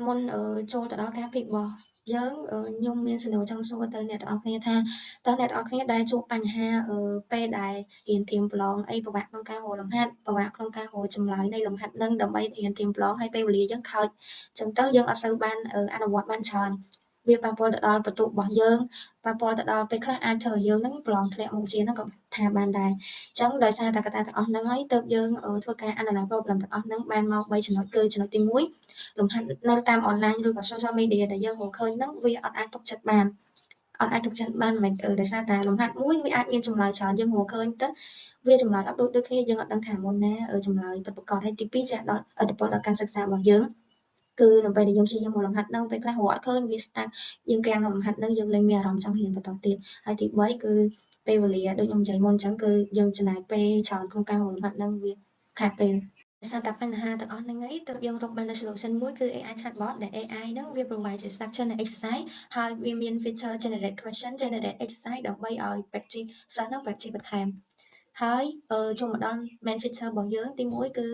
មុនចូលទៅដល់ការពិរបស់យើងខ្ញុំមានសំណួរចង់សួរទៅអ្នកទាំងអស់គ្នាថាតើអ្នកទាំងអស់គ្នាដែលជួបបញ្ហាពេលដែលរៀនត្រៀមប្រឡងអីពិបាកក្នុងការរកលំហាត់ពិបាកក្នុងការរកចម្លើយនៃលំហាត់នឹងដើម្បីរៀនត្រៀមប្រឡងហើយពេលវេលាយើងខូចអញ្ចឹងទៅយើងអត់សូវបានអនុវត្តបានច្រើនវាប៉ះពាល់ទៅដល់បន្ទុករបស់យើងប៉ះពាល់ទៅដល់ពេលខ្លះអាចធ្វើឲ្យយើងនឹងប្រឡងធ្លាក់មុខវិជ្ជាហ្នឹងក៏ថាបានដែរអញ្ចឹងដោយសារតែកត្តាទាំងអស់ហ្នឹងហើយទើបយើងធ្វើការ analyze problem ទាំងអស់ហ្នឹងបានមក3ចំណុចគឺចំណុចទី1លំហាត់នៅតាមអនឡាញឬក៏ social media ដែលយើងរកឃើញហ្នឹងវាអត់អាចទុកចិត្តបានអត់អាចទុកចិត្តបានមិនដោយសារតែលំហាត់មួយវាអាចមានចម្លើយច្រើនយើងរកឃើញទៅវាចម្លើយអត់ដូចគ្នាយើងអត់ដឹងថាមុនណាចម្លើយពិតប្រាកដហើយទី2ចាក់ដល់ឥទ្ធិពលដល់ការសិក្សារបស់យើងគឺនៅពេលដែលយើងព្យាយាមមកលំហាត់ហ្នឹងពេលខ្លះរកអត់ឃើញវាស្តាក់យើងកាំងនៅលំហាត់ហ្នឹងយើងលែងមានអារម្មណ៍ចង់រៀនបន្តទៀតហើយទី3គឺពេលវេលាដូចខ្ញុំនិយាយមុនអញ្ចឹងគឺយើងចំណាយពេលច្រើនក្នុងការរកលំហាត់ហ្នឹងវាខាតពេលដោយសារតែបញ្ហាទាំងអស់ហ្នឹងឯងទើបយើងរកបានតែ solution មួយគឺ AI chatbot ដែល AI ហ្នឹងវា provide ជា structure នៃ exercise ហើយវាមាន feature generate question generate exercise ដើម្បីឲ្យ practice សិស្សហ្នឹង practice បន្ថែមហើយចូលមកដល់ main feature របស់យើងទីមួយគឺ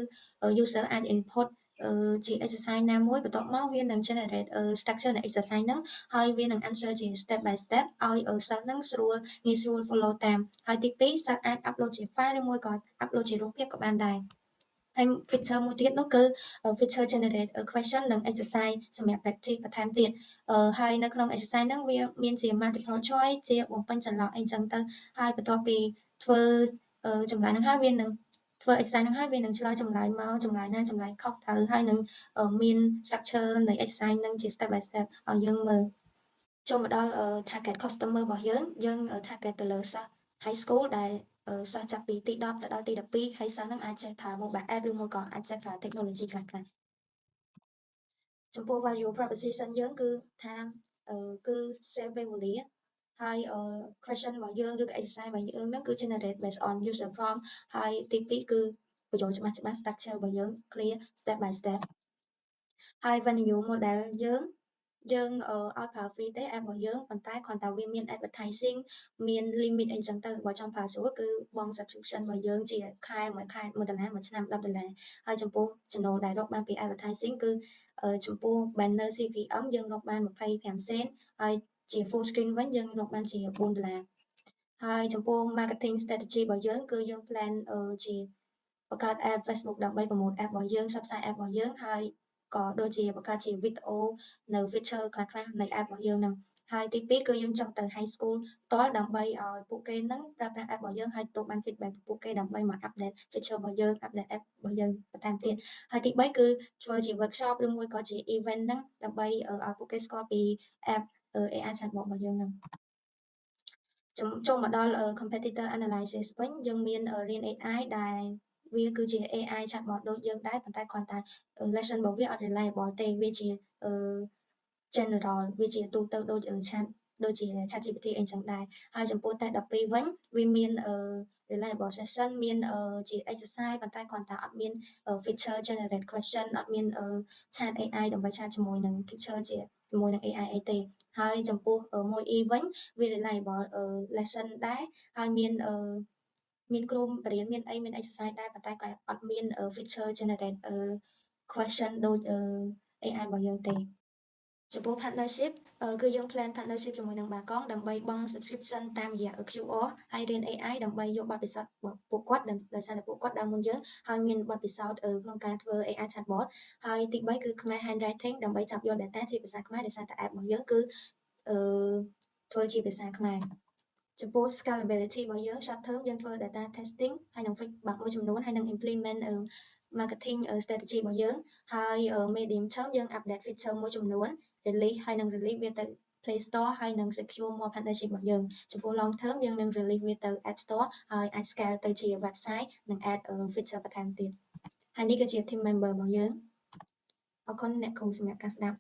user អាច input ជា exercise ណាមួយបន្ទាប់មកវានឹង generate structure នៃ exercise ហ្នឹងហើយវានឹង answer ជា step by step ឲ្យសិស្សហ្នឹងងាយស្រួល follow តាមហើយទី2សិស្សអាច upload ជា file ឬមួយក៏ upload ជារូបភាពក៏បានដែរហើយ feature មួយទៀតនោះគឺ feature generate question និង exercise សម្រាប់ practice បន្ថែមទៀតហើយនៅក្នុង exercise ហ្នឹងវាមានជា multiple choice ជាបំពេញចន្លោះអីចឹងទៅហើយបន្ទាប់ពីធ្វើចម្លើយហ្នឹងហើយវានឹងធ្វើ exercise ហ្នឹងហើយវានឹងឆ្លើយចម្លើយមកចម្លើយណាចម្លើយខុសត្រូវហើយនឹងមាន structure នៃ exercise ហ្នឹងជា step by step ឲ្យយើងមើលចូលមកដល់target customer របស់យើង target ទៅលើសិស្ស high school ដែលសិស្សចាប់ពីទី10ទៅដល់ទី12ហើយសិស្សហ្នឹងអាចចេះប្រើ mobile app ឬមួយក៏អាចចេះប្រើ technology ខ្លះៗចំពោះ value proposition យើងគឺថាគឺ save ពេលវេលាហើយquestion របស់យើងឬក៏ exercise របស់យើងហ្នឹងគឺ generate based on user prompt ហើយទី2គឺបញ្ចូលច្បាស់ structure របស់យើង clear step by step ហើយ venue model យើងឲ្យប្រើ free ទេ app របស់យើងប៉ុន្តែគ្រាន់តែវាមាន advertising មាន limit អីចឹងទៅបើចង់ប្រើស្រួលគឺបង់ subscription របស់យើងជាខែមួយដុល្លារមួយឆ្នាំ$10ហើយចំពោះចំណូលដែលរកបានពី advertising គឺចំពោះ banner CPM យើងរកបាន25 សេនហើយជា full screen វិញយើងរកបានជា$4ហើយចំពោះ marketing strategy របស់យើងគឺយើង plan ជាបង្កើត app Facebook ដើម្បីប្រមូល app របស់យើងផ្សព្វផ្សាយ app របស់យើងហើយក៏ដូចជាបង្កើតជាវីដេអូនៅ feature ខ្លះៗនៃ app របស់យើងហ្នឹងហើយទី2គឺយើងចុះទៅ high school ផ្ទាល់ដើម្បីឲ្យពួកគេហ្នឹងប្រើប្រាស់ app របស់យើងហើយទទួលបាន feedback ពីពួកគេដើម្បីមក update feature របស់យើង update app របស់យើងបន្ថែមទៀតហើយទី3គឺធ្វើជា workshop ឬមួយក៏ជា event ហ្នឹងដើម្បីឲ្យពួកគេស្គាល់ពី app AI chatbot របស់យើងហ្នឹងចូលមកដល់competitor analysis វិញយើងមានរៀន AI ដែលវាគឺជា AI chatbot ដូចយើងដែរប៉ុន្តែគ្រាន់តែ lesson របស់វាអត់ reliable ទេវាជាgeneral វាជាទូទៅដូចជា ChatGPT អីចឹងដែរហើយចំពោះ test 12វិញវាមាន reliable session មានជា exercise ប៉ុន្តែគ្រាន់តែអត់មាន feature generate question អត់មានchat AI ដើម្បីឆាតជាមួយនឹង teacher ជាមួយនឹង AI អីទេហើយចំពោះមួយ E វិញវា reliable lesson ដែរហើយមានគ្រូបរៀនមានអីមាន exercise ដែរប៉ុន្តែក៏អត់មានfeature generate question ដូចAI របស់យើងទេចំពោះ partnership គឺយើង plan partnership ជាមួយនឹងបាកងដើម្បីបង់ subscription តាមរយៈ QR ហើយរៀន AI ដើម្បីយកបទពិសោធន៍របស់ពួកគាត់ដោយសារតែពួកគាត់ដើមមុនយើងហើយមានបទពិសោធន៍ក្នុងការធ្វើ AI chatbot ហើយទី3គឺខ្មែរ handwriting ដើម្បីចាប់យក data ជាភាសាខ្មែរដោយសារតែ app របស់យើងគឺធ្វើជាភាសាខ្មែរចំពោះ scalability របស់យើង short term យើងធ្វើ data testing ហើយនឹង fix bug មួយចំនួនហើយនឹង implement marketing strategy របស់យើងហើយ medium term យើង update feature មួយចំនួន release ហើយនឹង release វាទៅ Play Store ហើយនឹង secure more partnership របស់យើងចំពោះ long term យើងនឹង release វាទៅ App Store ហើយអាច scale ទៅជា website និង add feature បន្ថែមទៀតហើយនេះគឺជា team member របស់យើងអរគុណអ្នកគ្រូសម្រាប់ការស្ដាប់